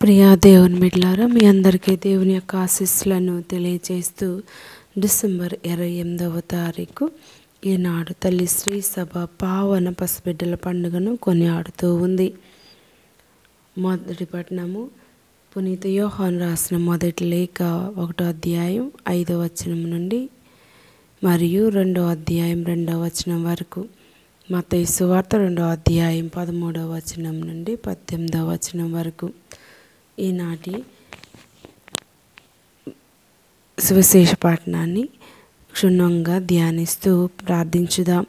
ప్రియా దేవుని బిడ్డలారా, మీ అందరికీ దేవుని యొక్క ఆశీస్సులను తెలియజేస్తూ డిసెంబర్ 28వ తారీఖు ఈనాడు తల్లి శ్రీ సభ పావన పసిబిడ్డల పండుగను కొనియాడుతూ ఉంది. మొదటి పట్టణము పునీత యోహాను రాసిన మొదటి లేఖ 1వ అధ్యాయం 5వ వచనం నుండి మరియు 2వ అధ్యాయం 2వ వచనం వరకు, మత్తయి సువార్త 2వ అధ్యాయం 13వ వచనం నుండి 18వ వచనం వరకు ఈనాటి సువిశేష పాఠనాన్ని క్షుణ్ణంగా ధ్యానిస్తూ ప్రార్థించుదాం.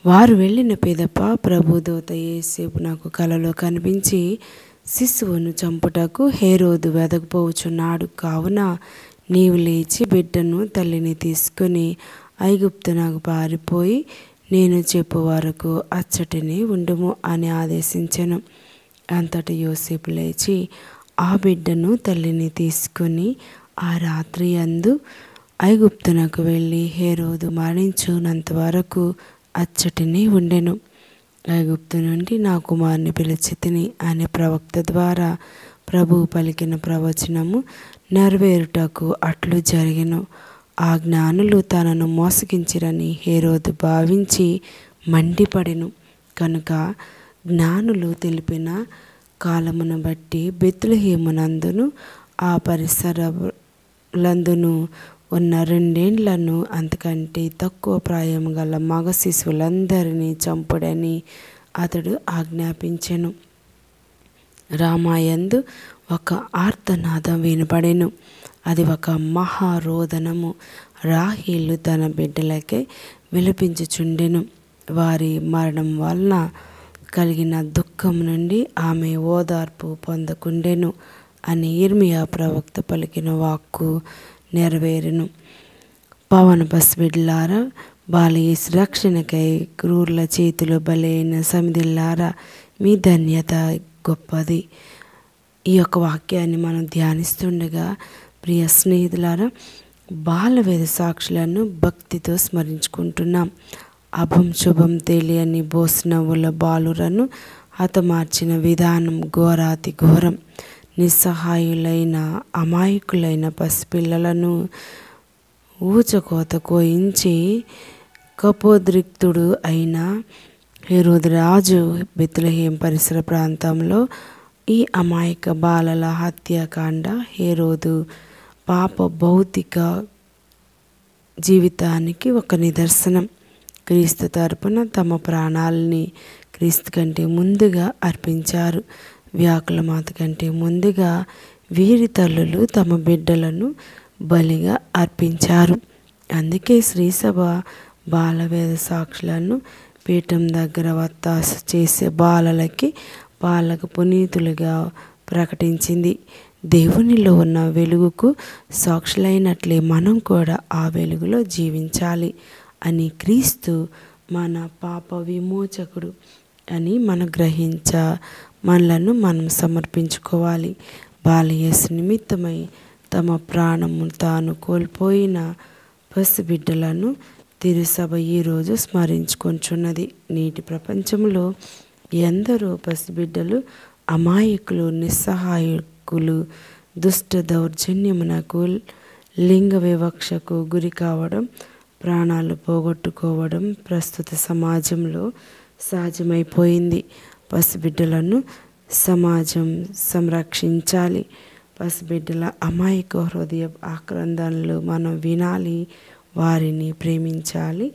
వారు వెళ్ళిన పిదప ప్రభుదూత యేసేపు నాకు కలలో కనిపించి, శిశువును చంపుటకు హేరోదు వెదకపోవచున్నాడు, కావున నీవు లేచి బిడ్డను తల్లిని తీసుకుని ఐగుప్తునకు పారిపోయి నేను చెప్పు వరకు అచ్చటిని ఉండుము అని ఆదేశించెను. అంతటి యోసేపు లేచి ఆ బిడ్డను తల్లిని తీసుకుని ఆ రాత్రి యందు ఐగుప్తునకు వెళ్ళి హేరోదు మరణించునంత వరకు అచ్చటిని ఉండెను. ఐగుప్తు నుండి నా కుమారుని పిలిచితిని అనే ప్రవక్త ద్వారా ప్రభువు పలికిన ప్రవచనము నెరవేరుటకు అట్లు జరిగెను. ఆ జ్ఞానులు తనను మోసగించిరని హేరోదు భావించి మండిపడెను. కనుక జ్ఞానులు తెలిపిన కాలమును బట్టి బెత్లెహేమునందును ఆ పరిసరలందును ఉన్న 2 ఏండ్లను అంతకంటే తక్కువ ప్రాయం గల మగ శిశువులందరినీ చంపుడని అతడు ఆజ్ఞాపించెను. రామాయందు ఒక ఆర్తనాదం వినపడెను. అది ఒక మహారోదనము. రాహేలు తన బిడ్డలకై విలపించుచుండెను. వారి మరణం వలన కలిగిన దుఃఖం నుండి ఆమె ఓదార్పు పొందకుండెను అని ఇర్మియా ప్రవక్త పలికిన వాక్కు నెరవేరెను. పవన పసిబిడ్డలారా, బాలయేసు రక్షణకై క్రూరుల చేతిలో బలైన సమిధిల్లారా, మీ ధన్యత గొప్పది. ఈ యొక్క వాక్యాన్ని మనం ధ్యానిస్తుండగా ప్రియ స్నేహితులారా, బాలవేద సాక్షులను భక్తితో స్మరించుకుంటున్నాం. అభం శుభం తెలియని బోసినవ్వుల బాలురను హతమార్చిన విధానం ఘోరాతి ఘోరం. నిస్సహాయులైన అమాయకులైన పసిపిల్లలను ఊచకోత కోయించి కపోద్రిక్తుడు అయిన హేరోదు రాజు బెత్లెహేం పరిసర ప్రాంతంలో ఈ అమాయక బాలల హత్యాకాండ హేరోదు పాప భౌతిక జీవితానికి ఒక నిదర్శనం. క్రీస్తు తరపున తమ ప్రాణాలని క్రీస్తు కంటే ముందుగా అర్పించారు. వ్యాకుల మాత కంటే ముందుగా వీరి తల్లులు తమ బిడ్డలను బలిగా అర్పించారు. అందుకే శ్రీసభ బాలవేద సాక్షులను పీఠం దగ్గర వత్తాసు చేసే బాలలకి బాలక పునీతులుగా ప్రకటించింది. దేవునిలో ఉన్న వెలుగుకు సాక్షులైనట్లే మనం కూడా ఆ వెలుగులో జీవించాలి అని, క్రీస్తు మన పాప విమోచకుడు అని మనం మనలను మనం సమర్పించుకోవాలి. బాలయేసు నిమిత్తమై తమ ప్రాణము తాను కోల్పోయిన పసిబిడ్డలను తిరుసభ ఈరోజు స్మరించుకొంచున్నది. నేటి ప్రపంచంలో ఎందరో పసిబిడ్డలు అమాయకులు, నిస్సహాయకులు, దుష్ట దౌర్జన్యమునకు, లింగ వివక్షకు గురి కావడం, ప్రాణాలు పోగొట్టుకోవడం ప్రస్తుత సమాజంలో సహజమైపోయింది. పసిబిడ్డలను సమాజం సంరక్షించాలి. పసిబిడ్డల అమాయక హృదయ ఆక్రందనలు మనం వినాలి, వారిని ప్రేమించాలి,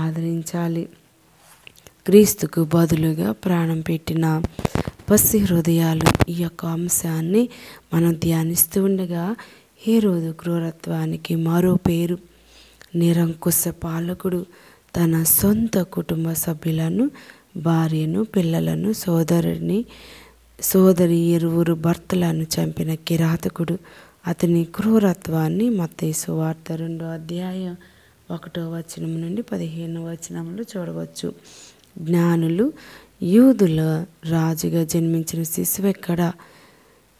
ఆదరించాలి. క్రీస్తుకు బదులుగా ప్రాణం పెట్టిన పసి హృదయాలు, ఈ యొక్క అంశాన్ని మనం ధ్యానిస్తూ ఉండగా హేరోదు క్రూరత్వానికి మరో పేరు. నిరంకుశ పాలకుడు తన సొంత కుటుంబ సభ్యులను, భార్యను, పిల్లలను, సోదరి ఇరువురు భర్తలను చంపిన కిరాతకుడు. అతని క్రూరత్వాన్ని మత్తయి సువార్త 2వ అధ్యాయం 1వ వచనం నుండి 15వ వచనంలో చూడవచ్చు. జ్ఞానులు యూదుల రాజుగా జన్మించిన శిశువు ఎక్కడ?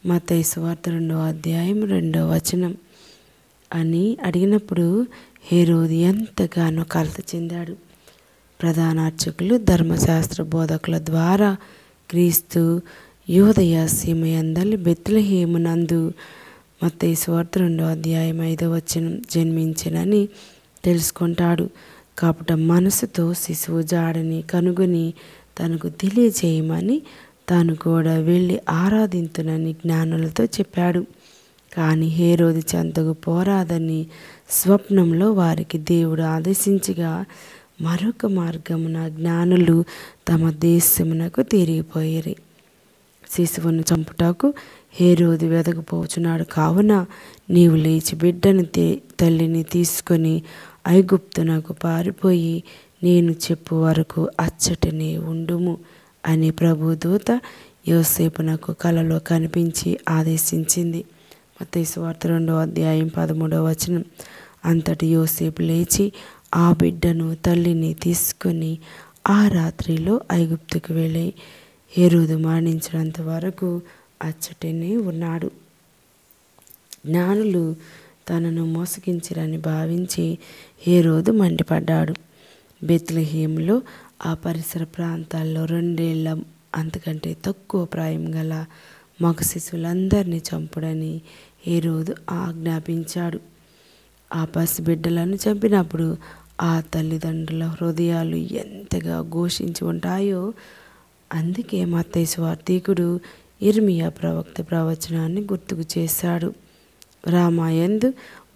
మత్తయి సువార్త 2వ అధ్యాయం 2వ వచనం అని అడిగినప్పుడు హేరోదు ఎంతగానో కలత చెందాడు. ప్రధాన అర్చకులు, ధర్మశాస్త్ర బోధకుల ద్వారా క్రీస్తు యోదయ సీమయందలి బెత్లెహేమునందు మత్తయి సువార్త 2:5 జన్మించినని తెలుసుకుంటాడు. కపట మనసుతో శిశువు జాడని కనుగొని తనకు తెలియజేయమని తాను కూడా వెళ్ళి ఆరాధింతునని జ్ఞానులతో చెప్పాడు. కానీ హేరోదు చెంతకు పోరాదని స్వప్నంలో వారికి దేవుడు ఆదేశించగా మరొక మార్గమున జ్ఞానులు తమ దేశమునకు తిరిగిపోయిరి. శిశువును చంపుటకు హేరోదు వెదకపోచున్నాడు. కావున నీవు లేచి బిడ్డను తల్లిని తీసుకొని ఐగుప్తునకు పారిపోయి నేను చెప్పు వరకు అచ్చటనే ఉండుము అని ప్రభుదూత యోసేపునకు కలలో కనిపించి ఆదేశించింది. మత్తయి సువార్త 2:13 అంతటి యోసేపు లేచి ఆ బిడ్డను తల్లిని తీసుకుని ఆ రాత్రిలో ఐగుప్తుకు వెళ్ళి హేరోదు మరణించినంత వరకు అచ్చటనే ఉన్నాడు. జ్ఞానులు తనను మోసగించిరని భావించి హేరోదు మండిపడ్డాడు. బెత్లెహేములో ఆ పరిసర ప్రాంతాల్లో 2 ఏళ్ల అంతకంటే తక్కువ ప్రాయం గల మగ శిశువులందరినీ చంపుడని హేరోదు ఆజ్ఞాపించాడు. ఆ పసిబిడ్డలను చంపినప్పుడు ఆ తల్లిదండ్రుల హృదయాలు ఎంతగా ఘోషించి ఉంటాయో అందుకే మత్తయి సువార్తికుడు యిర్మీయా ప్రవక్త ప్రవచనాన్ని గుర్తుకు చేశాడు. రామాయందు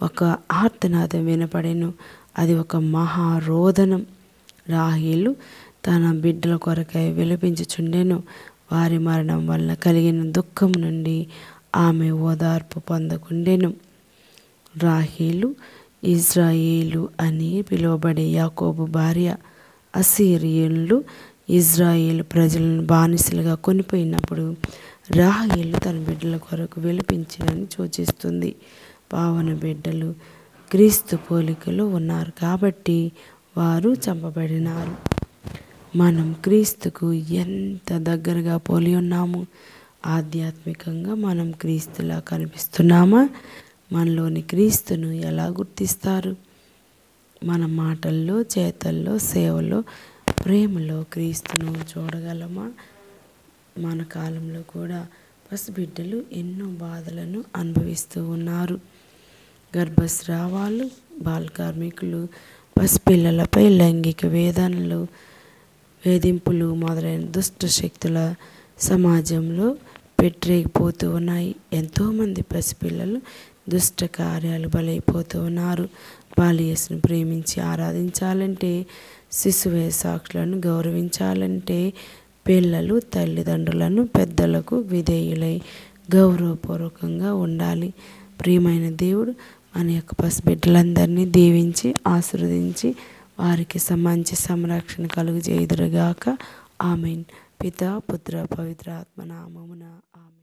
ఒక ఆర్తనాదం వినపడెను. అది ఒక మహారోదనం. రాహేలు తన బిడ్డల కొరకై విలపించుచుండెను. వారి మరణం వలన కలిగిన దుఃఖం నుండి ఆమె ఓదార్పు పొందకుండెను. రాహేలు ఇజ్రాయేలు అని పిలువబడే యాకోబు భార్య. అసీరియన్లు ఇజ్రాయేలు ప్రజలను బానిసలుగా కొనిపోయినప్పుడు రాహేలు తన బిడ్డల కొరకు విలపించినని సూచిస్తుంది. పావన బిడ్డలు క్రీస్తు పోలికలో ఉన్నారు కాబట్టి వారు చంపబడినారు. మనం క్రీస్తుకు ఎంత దగ్గరగా పోలి ఉన్నాము? ఆధ్యాత్మికంగా మనం క్రీస్తులా కనిపిస్తున్నామా? మనలోని క్రీస్తును ఎలా గుర్తిస్తారు? మన మాటల్లో, చేతల్లో, సేవలో, ప్రేమలో క్రీస్తును చూడగలమా? మన కాలంలో కూడా పసిబిడ్డలు ఎన్నో బాధలను అనుభవిస్తూ ఉన్నారు. గర్భస్రావాలు, బాల కార్మికులు, పసిపిల్లలపై లైంగిక వేధింపులు మొదలైన దుష్ట శక్తుల సమాజంలో పెట్టిరేగిపోతూ ఉన్నాయి. ఎంతోమంది పసిపిల్లలు దుష్ట కార్యాలు బలైపోతూ ఉన్నారు. బాల్యేసును ప్రేమించి ఆరాధించాలంటే, శిశువే సాక్షులను గౌరవించాలంటే పిల్లలు తల్లిదండ్రులను, పెద్దలకు విధేయులై గౌరవపూర్వకంగా ఉండాలి. ప్రియమైన దేవుడు మన యొక్క పసిబిడ్డలందరినీ దీవించి ఆశీర్వదించి వారికి మంచి సంరక్షణ కలుగజేయుదురుగాక. ఆమేన్. పితా, పుత్ర, పవిత్ర ఆత్మ నామమున ఆమేన్.